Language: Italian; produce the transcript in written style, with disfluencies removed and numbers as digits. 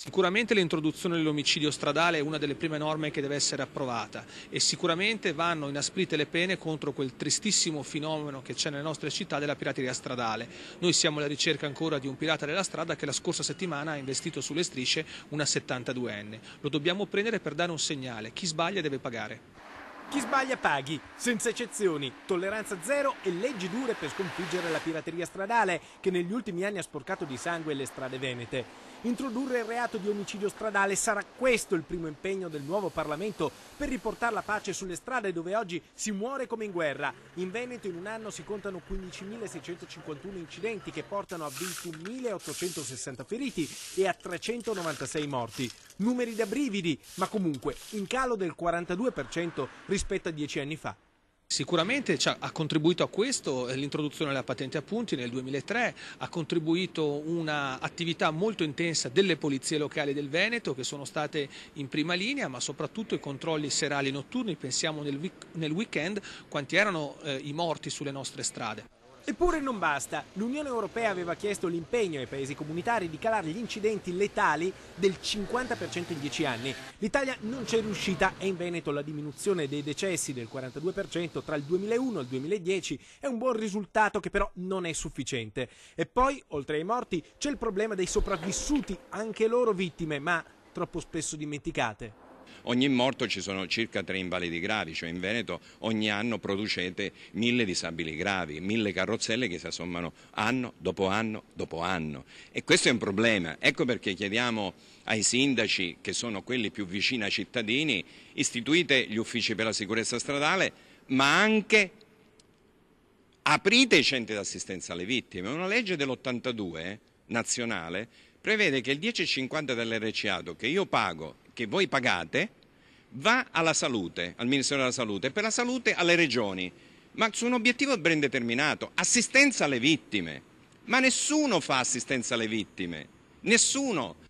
Sicuramente l'introduzione dell'omicidio stradale è una delle prime norme che deve essere approvata e sicuramente vanno inasprite le pene contro quel tristissimo fenomeno che c'è nelle nostre città della pirateria stradale. Noi siamo alla ricerca ancora di un pirata della strada che la scorsa settimana ha investito sulle strisce una 72enne. Lo dobbiamo prendere per dare un segnale: chi sbaglia deve pagare. Chi sbaglia paghi, senza eccezioni, tolleranza zero e leggi dure per sconfiggere la pirateria stradale che negli ultimi anni ha sporcato di sangue le strade venete. Introdurre il reato di omicidio stradale sarà questo il primo impegno del nuovo Parlamento per riportare la pace sulle strade dove oggi si muore come in guerra. In Veneto in un anno si contano 15.651 incidenti che portano a 21.860 feriti e a 396 morti. Numeri da brividi, ma comunque in calo del 42% rispetto a 10 anni fa. Sicuramente ha contribuito a questo l'introduzione della patente a punti nel 2003, ha contribuito un'attività molto intensa delle polizie locali del Veneto che sono state in prima linea, ma soprattutto i controlli serali e notturni. Pensiamo nel weekend quanti erano i morti sulle nostre strade. Eppure non basta. L'Unione Europea aveva chiesto l'impegno ai paesi comunitari di calare gli incidenti letali del 50% in 10 anni. L'Italia non c'è riuscita e in Veneto la diminuzione dei decessi del 42% tra il 2001 e il 2010 è un buon risultato che però non è sufficiente. E poi, oltre ai morti, c'è il problema dei sopravvissuti, anche loro vittime, ma troppo spesso dimenticate. Ogni morto ci sono circa 3 invalidi gravi, cioè in Veneto ogni anno producete 1000 disabili gravi, 1000 carrozzelle che si assommano anno dopo anno dopo anno. E questo è un problema. Ecco perché chiediamo ai sindaci, che sono quelli più vicini ai cittadini, istituite gli uffici per la sicurezza stradale, ma anche aprite i centri di assistenza alle vittime. Una legge dell'82 nazionale prevede che il 10,50 dell'RC Auto che io pago, che voi pagate, va alla salute, al Ministero della Salute, e per la salute alle regioni, ma su un obiettivo ben determinato: assistenza alle vittime. Ma nessuno fa assistenza alle vittime, nessuno.